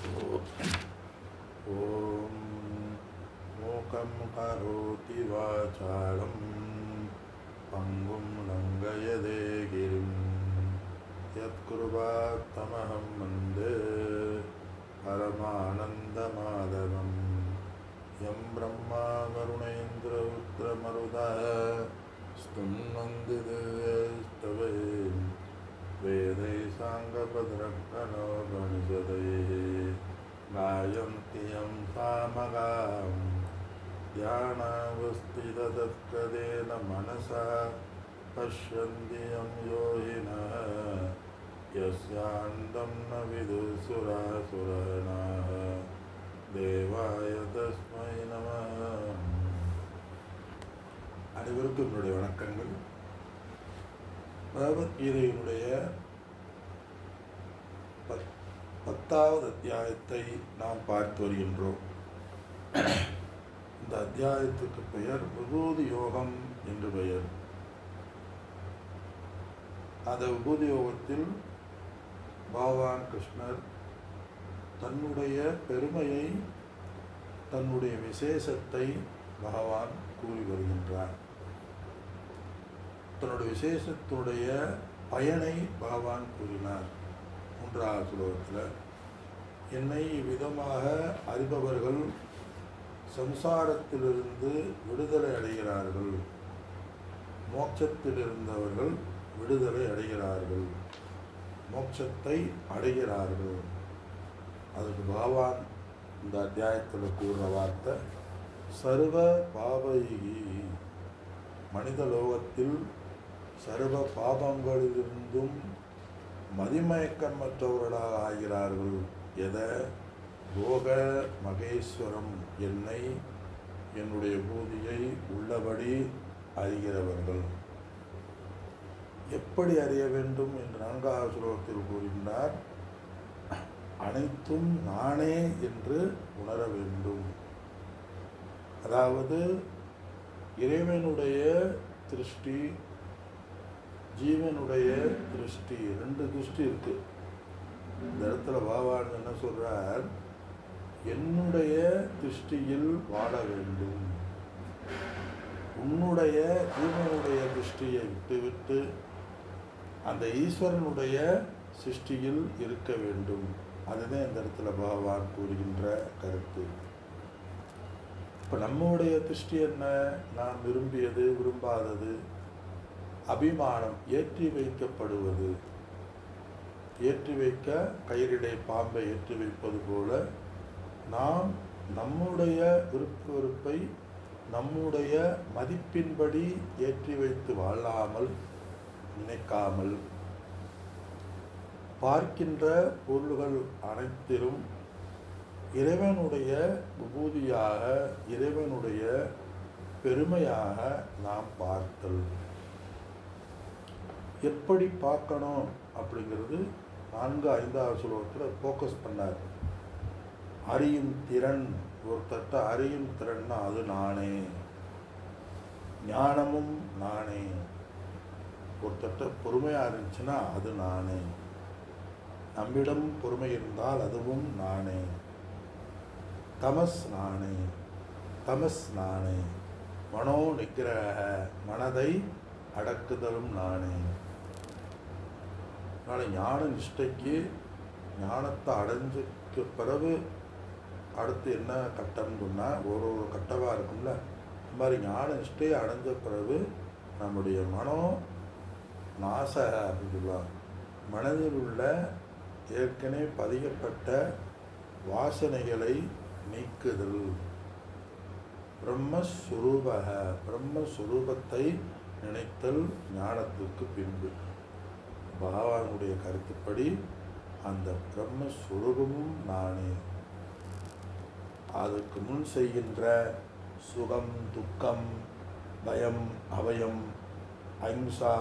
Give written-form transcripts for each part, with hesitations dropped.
ॐ मूकं करोति वाचालं पङ्गुं लङ्घयते गिरिं यत्कृपात्तमहं वन्दे परमानन्दमाधवं यं ब्रह्मा वरुणेन्द्ररुद्रमरुतः स्तुन्वन्ति दिव्यैस्तवैः वेदैः साङ्गपदरक्षणोपनिषदैः गायन्ति यं सामगां ध्यानावस्थिततत्पदेन मनसा पश्यन्ति यं योगिनः यस्यान्तं न विदुः தேவாய தஸ்மை நம. அனைவருக்கும் என்னுடைய வணக்கங்கள். பகவத்கீதையினுடைய 10வது அத்தியாயத்தை நாம் பார்த்து வருகின்றோம். இந்த அத்தியாயத்துக்கு பெயர் விபூதி யோகம் என்று பெயர். அந்த விபூதி யோகத்தில் பகவான் கிருஷ்ணர் தன்னுடைய பெருமையை, தன்னுடைய விசேஷத்தை பகவான் கூறி வருகின்றார். தன்னுடைய விசேஷத்துடைய பயனை பகவான் கூறினார். 3வது ஸ்லோகத்தில், என்னை இவ்விதமாக அறிபவர்கள் சம்சாரத்திலிருந்து விடுதலை அடைகிறார்கள், மோட்சத்தில் இருந்தவர்கள் விடுதலை அடைகிறார்கள், மோட்சத்தை அடைகிறார்கள். அதுக்கு பகவான் இந்த அத்தியாயத்தில் கூறுற வார்த்தை சர்வ பாபைகி, மனித லோகத்தில் சர்வ பாபங்களிலிருந்தும் மதிமயக்கமற்றவர்களாக ஆகிறார்கள். எதை? போக மகேஸ்வரம், என்னை, என்னுடைய பூதியை உள்ளபடி அறிகிறவர்கள். எப்படி அறிய வேண்டும் என்று 4வது ஸ்லோகத்தில் கூறினார். அனைத்தும் நானே என்று உணர வேண்டும். அதாவது இறைவனுடைய திருஷ்டி, ஜீவனுடைய திருஷ்டி, 2 திருஷ்டி இருக்கு. இந்த இடத்துல பகவான் என்ன சொல்றார்? என்னுடைய திருஷ்டியில் வாழ வேண்டும், உன்னுடைய ஜீவனுடைய திருஷ்டியை விட்டுவிட்டு அந்த ஈஸ்வரனுடைய சிருஷ்டியில் இருக்க வேண்டும். அதுதான் இந்த இடத்துல பகவான் கூறுகின்ற கருத்து. இப்போ நம்முடைய திருஷ்டி என்ன? நாம் விரும்பியது, விரும்பாதது, அபிமானம், ஏற்றி வைக்கப்படுவது. ஏற்றி வைக்க கயிறிடை பாம்பை ஏற்றி வைப்பது போல நாம் நம்முடைய விருப்ப வெறுப்பை நம்முடைய மதிப்பின்படி ஏற்றி வைத்து வாழாமல், நினைக்காமல், பார்க்கின்ற பொருள்கள் அனைத்திலும் இறைவனுடைய விபூதியாக, இறைவனுடைய பெருமையாக நாம் பார்த்தல். எப்படி பார்க்கணும் அப்படிங்கிறது 4, 5வது ஸ்லோகத்தில் ஃபோக்கஸ் பண்ணார். அறியும் திறன், ஒருத்தட்ட அறியும் திறன்னா அது நானே, ஞானமும் நானே. ஒருத்தட்ட பொறுமையாக இருந்துச்சுன்னா அது நானே, நம்மிடம் பொறுமை இருந்தால் அதுவும் நானே. தமஸ் நானே, தமஸ் நானே. மனோ நிக்கிரக, மனதை அடக்குதலும் நானே. அதனால் ஞான நிஷ்டைக்கு, ஞானத்தை அடைஞ்சுக்கு பிறகு அடுத்து என்ன கட்டம்னு சொன்னால் ஒரு கட்டமாக இருக்கும்ல, இந்த மாதிரி ஞான நிஷ்டையை அடைஞ்ச பிறகு நம்முடைய மனோ நாச அப்படின்னு சொல்லுவாங்க. மனதில் உள்ள ஏற்கனவே பதியப்பட்ட வாசனைகளை நீக்குதல். பிரம்மஸ்வரூபக, பிரம்மஸ்வரூபத்தை நினைத்தல் ஞானத்திற்கு பின்பு. பகவானுடைய கருத்துப்படி அந்த பிரம்மஸ்வரூபமும் நானே. அதற்கு முன் செய்கின்ற சுகம், துக்கம், பயம், அபயம், அஹிம்சா,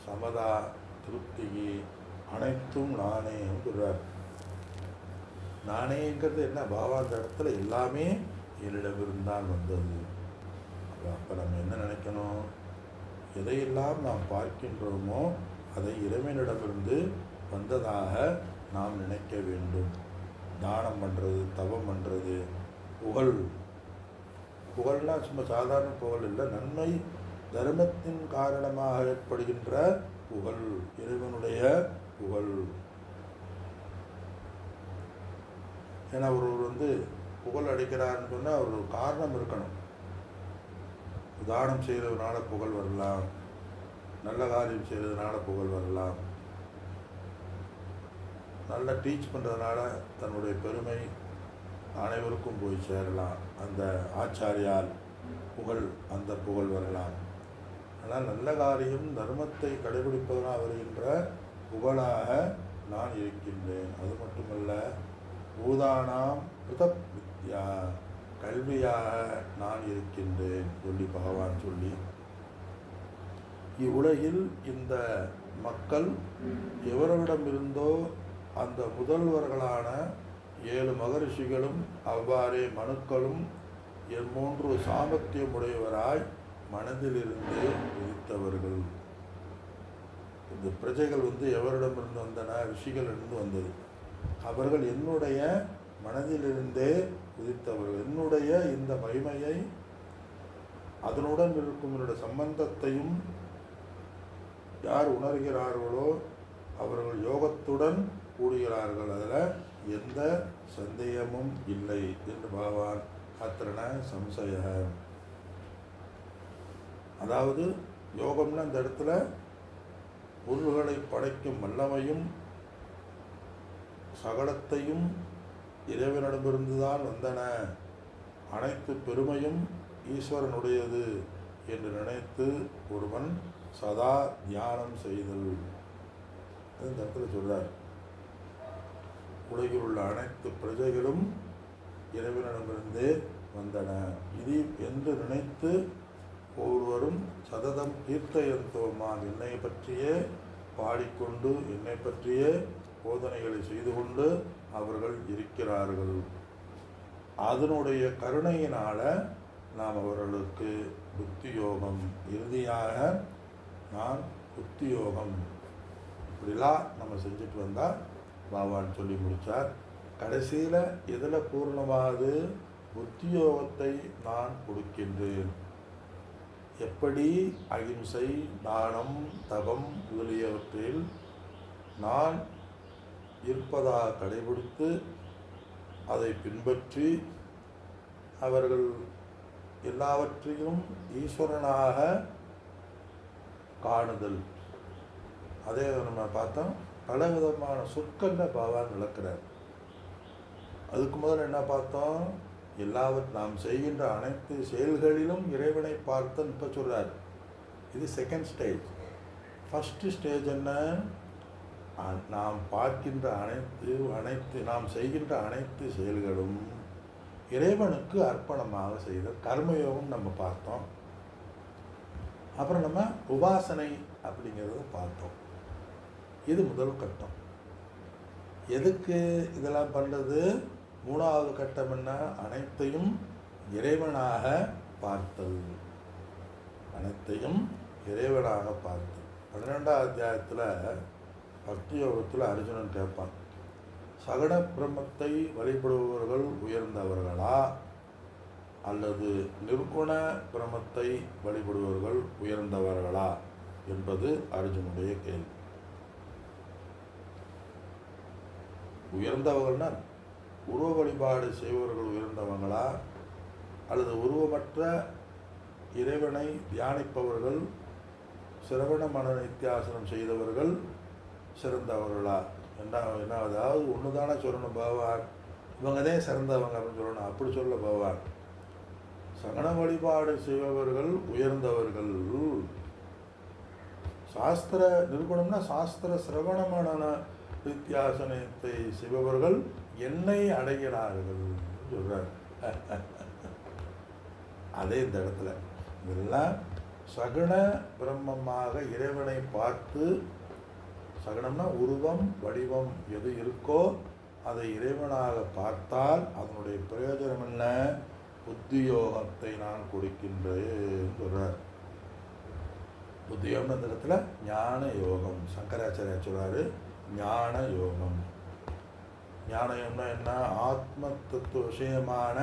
சமதா, திருப்திகி அனைத்தும் நானே என்கிறார். நானேங்கிறது என்ன? பகவான் இடத்துல எல்லாமே என்னிடமிருந்தான் வந்தது. அப்போ நம்ம என்ன நினைக்கணும்? எதையெல்லாம் நாம் பார்க்கின்றோமோ அதை இறைவனிடமிருந்து வந்ததாக நாம் நினைக்க வேண்டும். தானம் பண்ணுறது, தவம் பண்ணுறது, புகழ். புகழ்னால் சும்மா சாதாரண புகழ் இல்லை, நன்மை தர்மத்தின் காரணமாக ஏற்படுகின்ற புகழ், இறைவனுடைய புகழ். ஏன்னா ஒருவர் புகழ் அடிக்கிறாருன்னு சொன்னால் ஒரு காரணம் இருக்கணும். தானம் செய்கிறதுனால புகழ் வரலாம், நல்ல காரியம் செய்கிறதுனால புகழ் வரலாம், நல்லா டீச் பண்ணுறதுனால தன்னுடைய பெருமை அனைவருக்கும் போய் சேரலாம், அந்த ஆச்சாரியால் புகழ், அந்த புகழ் வரலாம். ஆனால் நல்ல காரியம் தர்மத்தை கடைபிடிப்பதனால் வருகின்ற புகழாக நான் இருக்கின்றேன். அது மட்டுமல்ல, பூதானாம் பிருதக் வித்யா, கல்வியாக நான் இருக்கின்றேன் சொல்லி பகவான் சொல்லி, இவ்வுலகில் இந்த மக்கள் எவரிடமிருந்தோ அந்த முதல்வர்களான 7 மகரிஷிகளும் அவ்வாறே மனுக்களும் 3 சாமர்த்தியமுடையவராய் மனதிலிருந்து உதித்தவர்கள். இந்த பிரஜைகள் எவரிடமிருந்து வந்தன? ரிஷிகளிலிருந்து வந்தது. அவர்கள் என்னுடைய மனதிலிருந்தே உதித்தவர்கள். என்னுடைய இந்த மகிமையை, அதனுடன் இருக்கும் என்னுடைய சம்பந்தத்தையும் யார் உணர்கிறார்களோ அவர்கள் யோகத்துடன் கூடுகிறார்கள். அதில் எந்த சந்தேகமும் இல்லை என்று பகவான் அத்திரன சம்சய. அதாவது யோகம்னா இந்த இடத்துல பொருள்களை படைக்கும் வல்லமையும் சகலத்தையும் இறைவனிடமிருந்து தான் வந்தன, அனைத்து பெருமையும் ஈஸ்வரனுடையது என்று நினைத்து ஒருவன் சதா தியானம் செய்தல். இந்த இடத்துல சொல்றார், உலகில் உள்ள அனைத்து பிரஜைகளும் இறைவனிடமிருந்தே வந்தன இது என்று நினைத்து ஒவ்வொருவரும் சததம் கீர்த்தயந்தோமாம், என்னை பற்றியே பாடிக்கொண்டு என்னை பற்றியே போதனைகளை செய்து கொண்டு அவர்கள் இருக்கிறார்கள். அதனுடைய கருணையினால் நாம் அவர்களுக்கு புத்தி யோகம், இறுதியாக நான் புத்தி யோகம் இப்படிலாம் நம்ம செஞ்சுட்டு வந்தால் பகவான் சொல்லி முடித்தார். கடைசியில் எதில் பூர்ணமாவது? புத்தி யோகத்தை நான் கொடுக்கின்றேன். எப்படி அகிம்சை, தானம், தவம் முதலியவற்றில் நான் இருப்பதாக கடைபிடித்து அதை பின்பற்றி அவர்கள் எல்லாவற்றையும் ஈஸ்வரனாக காணுதல். அதே நம்ம பார்த்தோம், பலவிதமான சொற்களில் பகவான் விளக்குறார். அதுக்கு முதல்ல என்ன பார்த்தோம்? நாம் செய்கின்ற அனைத்து செயல்களிலும் இறைவனை பார்த்தன் இப்போ சொல்கிறார். இது செகண்ட் ஸ்டேஜ். ஃபஸ்ட்டு ஸ்டேஜ் என்ன? நாம் பார்க்கின்ற நாம் செய்கின்ற அனைத்து செயல்களும் இறைவனுக்கு அர்ப்பணமாக செய்த கர்மயோகம் நம்ம பார்த்தோம். அப்புறம் நம்ம உபாசனை அப்படிங்கிறத பார்த்தோம். இது முதல் கட்டம். எதுக்கு இதெல்லாம் பண்ணுறது? 3வது கட்டம் என்ன? அனைத்தையும் இறைவனாக பார்த்தல். அனைத்தையும் இறைவனாக பார்த்தல். 12வது அத்தியாயத்தில் பக்தி யோகத்தில் அர்ஜுனன் கேட்பான், சகட பிரம்மத்தை வழிபடுபவர்கள் உயர்ந்தவர்களா அல்லது நிர்குண பிரம்மத்தை வழிபடுபவர்கள் உயர்ந்தவர்களா என்பது அர்ஜுனுடைய கேள்வி. உயர்ந்தவர்கள்னா உருவ வழிபாடு செய்பவர்கள் உயர்ந்தவங்களா அல்லது உருவமற்ற இறைவனை தியானிப்பவர்கள், சிரவண மன நித்தியாசனம் செய்தவர்கள் சிறந்தவர்களா? என்ன அதாவது ஒன்று தானே சொல்லணும் பகவான், இவங்கதே சிறந்தவங்க அப்படின்னு சொல்லணும். அப்படி சொல்ல பகவான், சகன வழிபாடு செய்பவர்கள் உயர்ந்தவர்கள். சாஸ்திர நிர்குணம்னா சாஸ்திர சிரவண மன வித்தியாசனத்தை செய்பவர்கள் என்னை அடைகிறார்கள் சொல்றார். அதே இந்த இடத்துல இதெல்லாம் சகுண பிரம்மமாக இறைவனை பார்த்து, சகுணம்னா உருவம் வடிவம் எது இருக்கோ அதை இறைவனாக பார்த்தால் அதனுடைய பிரயோஜனம் என்ன? புத்தியோகத்தை நான் கொடுக்கின்றேன் சொல்றார். புத்தியோகம் அந்த இடத்துல ஞான யோகம். சங்கராச்சாரியா சொல்றாரு ஞான யோகம். ஞானம்னா என்ன? ஆத்ம தத்துவ விஷயமான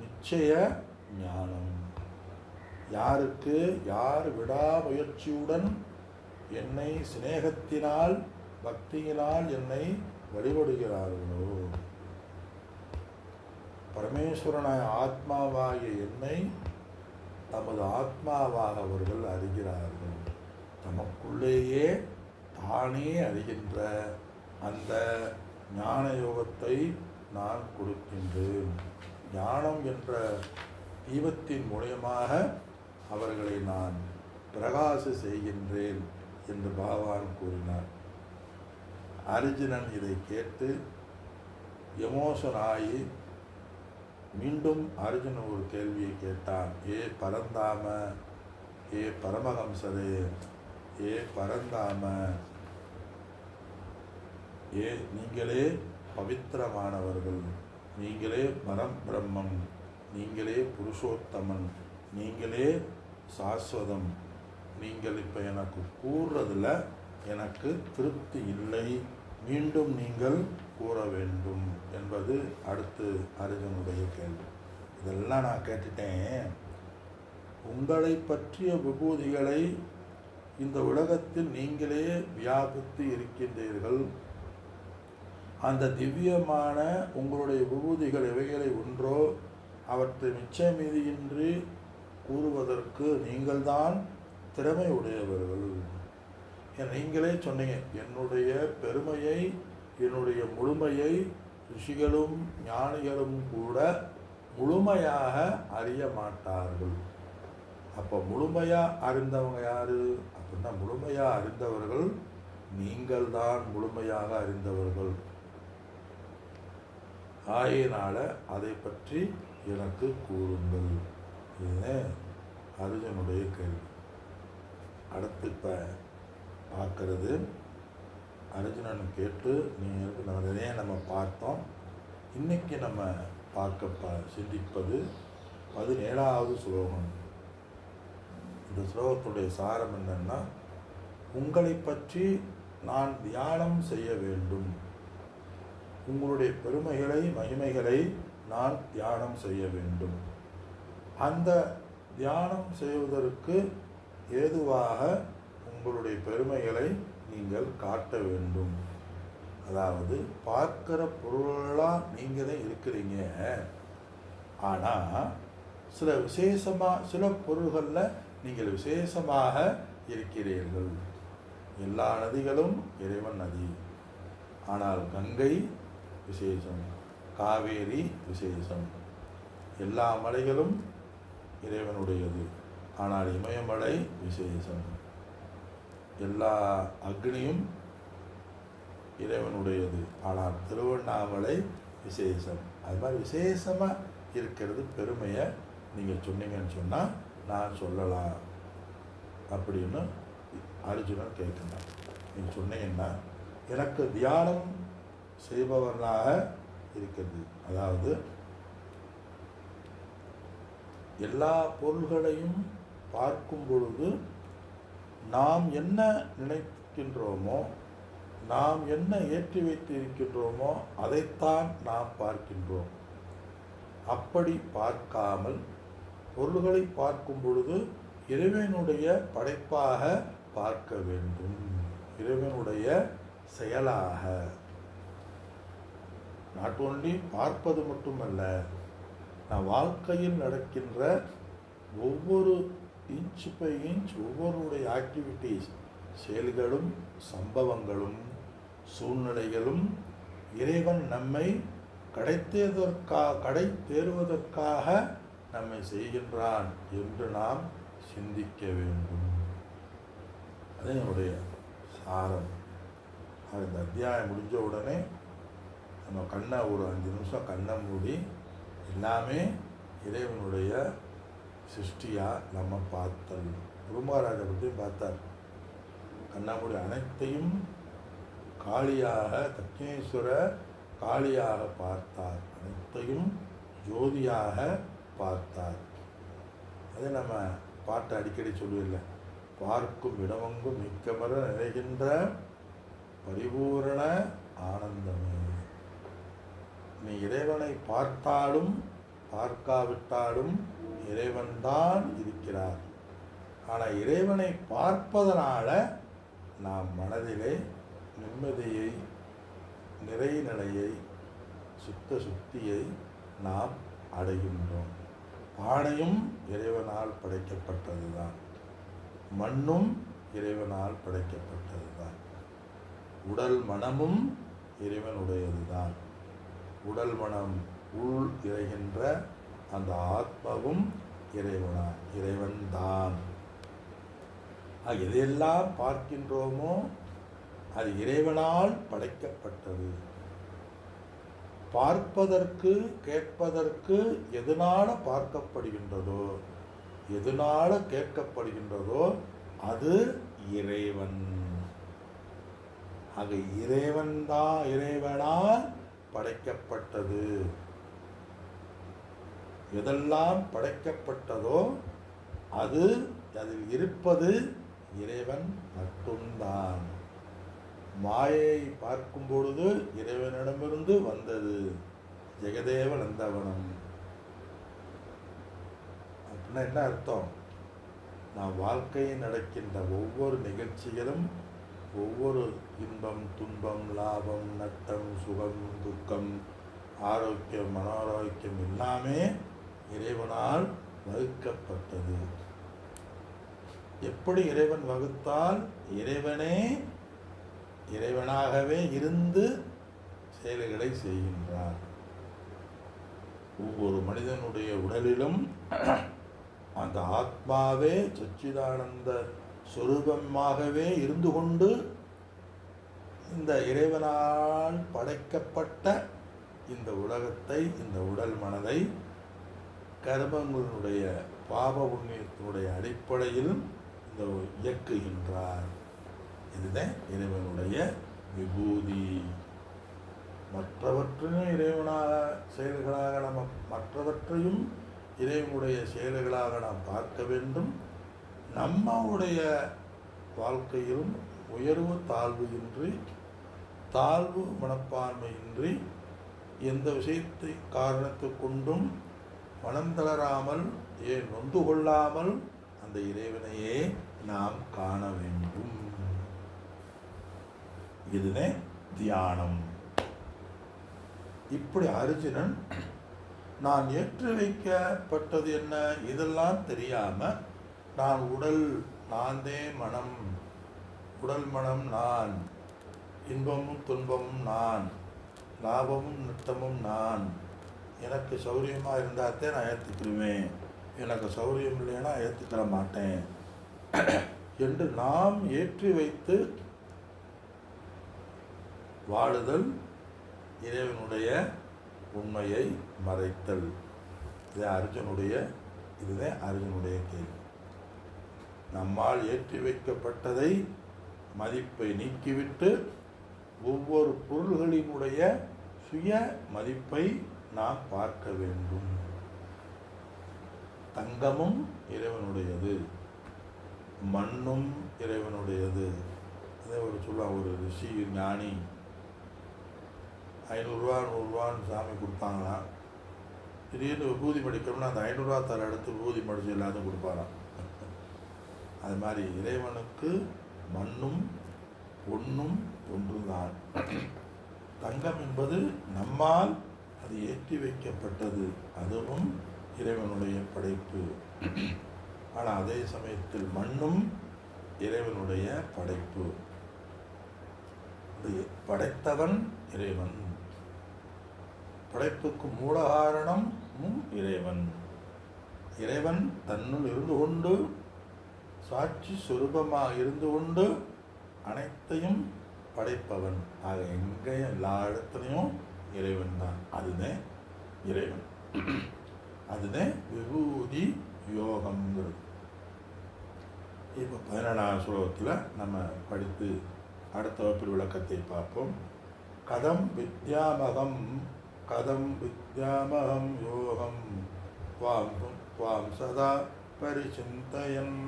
நிச்சய ஞானம். யாருக்கு யார் விடாமுயற்சியுடன் என்னை சிநேகத்தினால் பக்தியினால் என்னை வழிபடுகிறார்களோ, பரமேஸ்வரனாய ஆத்மாவாகிய என்னை தமது ஆத்மாவாக அவர்கள் அறிகிறார்கள். தமக்குள்ளேயே தானே அறிகின்ற அந்த ஞான யோகத்தை நான் கொடுக்கின்றேன். ஞானம் என்ற தீபத்தின் மூலமாக அவர்களை நான் பிரகாச செய்கின்றேன் என்று பகவான் கூறினார். அர்ஜுனன் இதை கேட்டு எமோஷன் ஆகி மீண்டும் அர்ஜுனன் ஒரு கேள்வியை கேட்டான். ஏ பரந்தாம, ஏ பரமஹம்சரே, ஏ பரந்தாம, ஏ நீங்களே பவித்திரமானவர்கள், நீங்களே பரம்பிரம்மம், நீங்களே புருஷோத்தமன், நீங்களே சாஸ்வதம், நீங்கள் இப்போ எனக்கு கூறுறதில் எனக்கு திருப்தி இல்லை, மீண்டும் நீங்கள் கூற வேண்டும் என்பது அடுத்து அர்ஜுனுடைய கேள்வி. இதெல்லாம் நான் கேட்டுட்டேன். உங்களை பற்றிய விபூதிகளை இந்த உலகத்தில் நீங்களே வியாபித்து இருக்கின்றீர்கள். அந்த திவ்யமான உங்களுடைய விபூதிகள் எவைகளை ஒன்றோ அவற்றை மிச்சமீதியின்றி கூறுவதற்கு நீங்கள்தான் திறமை உடையவர்கள். நீங்களே சொன்னீங்க, என்னுடைய பெருமையை, என்னுடைய முழுமையை ரிஷிகளும் ஞானிகளும் கூட முழுமையாக அறிய மாட்டார்கள். அப்போ முழுமையாக அறிந்தவங்க யாரு அப்படின்னா, முழுமையாக அறிந்தவர்கள் நீங்கள் தான் முழுமையாக அறிந்தவர்கள். ஆயினால அதை பற்றி எனக்கு கூறுங்கள். இதுதான் அர்ஜுனுடைய கேள்வி. அடுத்து இப்போ பார்க்கறது, அர்ஜுனன் கேட்டு நிறைய நம்ம பார்த்தோம். இன்னைக்கு நம்ம பார்க்க சிந்திப்பது 17வது ஸ்லோகம். இந்த ஸ்லோகத்துடைய சாரம் என்னன்னா, உங்களை பற்றி நான் தியானம் செய்ய வேண்டும். உங்களுடைய பெருமைகளை மகிமைகளை நான் தியானம் செய்ய வேண்டும். அந்த தியானம் செய்வதற்கு ஏதுவாக உங்களுடைய பெருமைகளை நீங்கள் காட்ட வேண்டும். அதாவது பார்க்கிற பொருளெல்லாம் நீங்கள் தான் இருக்கிறீங்க. ஆனால் சில பொருள்களில் நீங்கள் விசேஷமாக இருக்கிறீர்கள். எல்லா நதிகளும் இறைவன் நதி. ஆனால் கங்கை விசேஷம், காவேரி விசேஷம். எல்லா மலைகளும் இறைவனுடையது. ஆனால் இமயமலை விசேஷம். எல்லா அக்னியும் இறைவனுடையது. ஆனால் திருவண்ணாமலை விசேஷம். அது மாதிரி விசேஷமாக இருக்கிறது பெருமையை நீங்கள் சொன்னீங்கன்னு சொன்னால் நான் சொல்லலாம் அப்படின்னு அர்ஜுனன் கேட்குறான். நீங்கள் சொன்னீங்கன்னா எனக்கு தியானம் செய்பவர்களாக இருக்கிறது. அதாவது எல்லா பொருள்களையும் பார்க்கும் பொழுது நாம் என்ன நினைக்கின்றோமோ, நாம் என்ன ஏற்றி வைத்து இருக்கின்றோமோ அதைத்தான் நாம் பார்க்கின்றோம். அப்படி பார்க்காமல் பொருள்களை பார்க்கும் பொழுது இறைவனுடைய படைப்பாக பார்க்க வேண்டும். இறைவனுடைய செயலாக. நாட் ஓன்லி பார்ப்பது மட்டுமல்ல, நான் வாழ்க்கையில் நடக்கின்ற ஒவ்வொரு இன்ச் பை இன்ச் ஒவ்வொருடைய ஆக்டிவிட்டீஸ், செயல்களும் சம்பவங்களும் சூழ்நிலைகளும் இறைவன் நம்மை கடை தேறுவதற்காக நம்மை செய்கின்றான் என்று நாம் சிந்திக்க வேண்டும். அது என்னுடைய சாரம். இந்த அத்தியாயம் முடிஞ்ச உடனே நம்ம கண்ணை ஒரு 5 நிமிஷம் கண்ணை மூடி எல்லாமே இறைவனுடைய சிருஷ்டியாக நம்ம பார்த்தல். குருமகாராஜை பற்றியும் பார்த்தார். கண்ணாமூடி அனைத்தையும் காளியாக, தக்ஷணேஸ்வர காளியாக பார்த்தார். அனைத்தையும் ஜோதியாக பார்த்தார். அதை நம்ம பாட்டை அடிக்கடி சொல்லுவில்லை, பார்க்கும் இடமெங்கும் மிக்கமர நிறைகின்ற பரிபூரண ஆனந்தமே. நீ இறைவனை பார்த்தாலும் பார்க்காவிட்டாலும் இறைவன்தான் இருக்கிறார். ஆனால் இறைவனை பார்ப்பதனால நாம் மனதிலே நிம்மதியை, நிறைநிலையை, சித்த சுத்தியை நாம் அடைகின்றோம். பானையும் இறைவனால் படைக்கப்பட்டதுதான், மண்ணும் இறைவனால் படைக்கப்பட்டதுதான், உடல் மனமும் இறைவனுடையதுதான். உடல் மனம் உள் இறைகின்ற அந்த ஆத்மாவும் இறைவன்தான். எதையெல்லாம் பார்க்கின்றோமோ அது இறைவனால் படைக்கப்பட்டது. பார்ப்பதற்கு கேட்பதற்கு எதனால பார்க்கப்படுகின்றதோ, எதனால கேட்கப்படுகின்றதோ அது இறைவன். ஆக இறைவன்தான், இறைவனால் படைக்கப்பட்டது. எதெல்லாம் படைக்கப்பட்டதோ அதில் இருப்பது இறைவன் மட்டும்தான். மாயை பார்க்கும் பொழுது இறைவனிடமிருந்து வந்தது ஜெகதேவ நந்தவனம். அப்படின்னா என்ன அர்த்தம்? நாம் வாழ்க்கையில் நடக்கின்ற ஒவ்வொரு நிகழ்ச்சிகளும், ஒவ்வொரு இன்பம், துன்பம், லாபம், நட்டம், சுகம், துக்கம், ஆரோக்கியம், மனோரோக்கியம் எல்லாமே இறைவனால் வகுக்கப்பட்டது. எப்படி இறைவன் வகுத்தால் இறைவனே இறைவனாகவே இருந்து செயல்களை செய்கின்றார். ஒவ்வொரு மனிதனுடைய உடலிலும் அந்த ஆத்மாவே சச்சிதானந்த சொரூபமாகவே இருந்து கொண்டு இந்த இறைவனால் படைக்கப்பட்ட இந்த உலகத்தை, இந்த உடல் மனதை கர்மங்களுடைய பாப புண்ணியத்தினுடைய அடிப்படையில் இந்த இயக்குகின்றார். இதுதான் இறைவனுடைய விபூதி. மற்றவற்றையும் இறைவனாக செயல்களாக நம்ம மற்றவற்றையும் இறைவனுடைய செயல்களாக நாம் பார்க்க வேண்டும். நம்முடைய வாழ்க்கையிலும் உயர்வு தாழ்வு இன்றி, தாழ்வு மனப்பான்மையின்றி, எந்த விஷயத்தை காரணத்தை கொண்டும் மனம் தளராமல், ஏன் நொந்து கொள்ளாமல் அந்த இறைவனையே நாம் காண வேண்டும். இதுவே தியானம். இப்படி அர்ஜுனன் நான் ஏற்றி வைக்கப்பட்டது என்ன இதெல்லாம் தெரியாம, நான் உடல், நான்தே மனம், உடல் மனம் நான், இன்பமும் துன்பமும் நான், லாபமும் நட்டமும் நான், எனக்கு சௌரியமாக இருந்தாத்தே நான் ஏற்றுக்கிடுவேன், எனக்கு சௌரியம் இல்லைன்னா ஏற்றுக்கிற மாட்டேன் என்று நாம் ஏற்றி வைத்து வாழுதல் இறைவனுடைய உண்மையை மறைத்தல். இதுதான் அர்ஜுனுடைய கேள்வி. நம்மால் ஏற்றி வைக்கப்பட்டதை மதிப்பை நீக்கிவிட்டு ஒவ்வொரு பொருள்களினுடைய சுய மதிப்பை நாம் பார்க்க வேண்டும். தங்கமும் இறைவனுடையது, மண்ணும் இறைவனுடையது. அதே ஒரு சொல்லுவாங்க, ஒரு ரிஷி ஞானி 500 100 சாமி கொடுத்தாங்களாம். திடீர்னு விபூதி மடிக்கணும்னா அந்த 500 தர இடத்து விபூதி மடித்து எல்லாத்தையும் கொடுப்பாராம். அது மாதிரி இறைவனுக்கு மண்ணும் பொன்னும் ஒன்றுதான். தங்கம் என்பது நம்மால் அது ஏற்றி வைக்கப்பட்டது, அதுவும் இறைவனுடைய படைப்பு. ஆனால் அதே சமயத்தில் மண்ணும் இறைவனுடைய படைப்பு. படைத்தவன் இறைவன், படைப்புக்கு மூல காரணமும் இறைவன். இறைவன் தன்னுள் இருந்து கொண்டு, சாட்சி சொரூபமாக இருந்து கொண்டு அனைத்தையும் படைப்பவன். ஆக எங்கேயும் எல்லா இடத்துலையும் இறைவன் தான். அதுதான் இறைவன். அதுதான் விபூதி யோகம்ங்கிறது. இப்போ 17ஆம் ஸ்லோகத்தில் நம்ம படித்து அடுத்த வகுப்பில் விளக்கத்தை பார்ப்போம். கதம் வித்யாமகம் யோகம் வாம் சதா பரிசிந்தயன்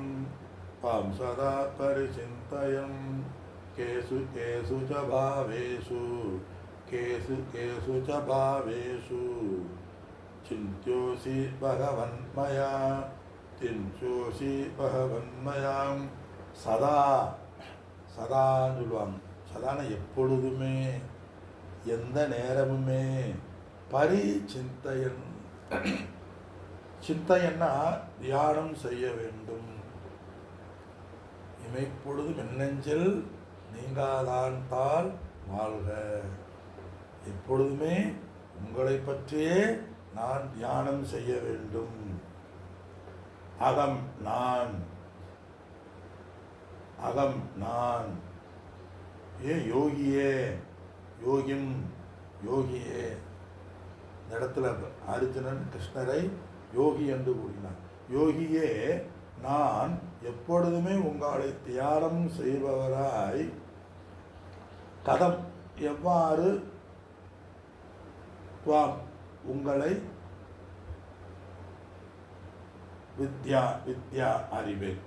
கேசு ச பாவேஷு கேசு கேசு ச பாவேஷு சிந்தியோசி பகவன்மயா திஞ்சோசி பகவன்மயாம். சதா சதான்னு சொல்லுவாங்க. சதான எப்பொழுதுமே, எந்த நேரமுமே. பரிசிந்தையன், சிந்தையன்னா தியானம் செய்ய வேண்டும். இமைப்பொழுதும் மின்னஞ்சல் நீங்காதான் தாள் வாழ்க. எப்பொழுதுமே உங்களை பற்றியே நான் தியானம் செய்ய வேண்டும். அகம் நான், அகம் நான். யோகியே, யோகிம், யோகியே. இந்த இடத்துல அர்ஜுனன் கிருஷ்ணரை யோகி என்று கூறினார். யோகியே, நான் எப்பொழுதுமே உங்களை தியானம் செய்பவராய், கதம் எவ்வாறு, துவாம் உங்களை, வித்யா வித்யா அறிவேன்.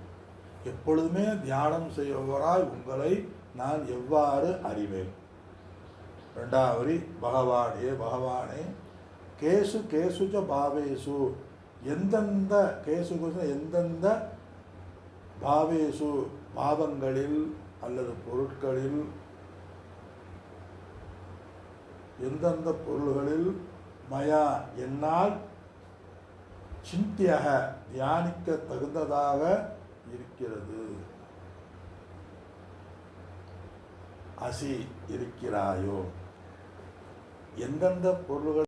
எப்பொழுதுமே தியானம் செய்பவராய் உங்களை நான் எவ்வாறு அறிவேன். ரெண்டாவது பகவானே, பகவானே கேசு கேசுஜ பாவேசு, எந்தெந்த கேசு எந்தெந்த பாவேசு பாவங்களில் அல்லது பொருட்களில், எந்தெந்த பொருள்களில், மயா என்னால், சிந்தியக தியானிக்க தகுந்ததாக இருக்கிறது, அசி இருக்கிறாயோ. எந்தெந்த பொருள்கள்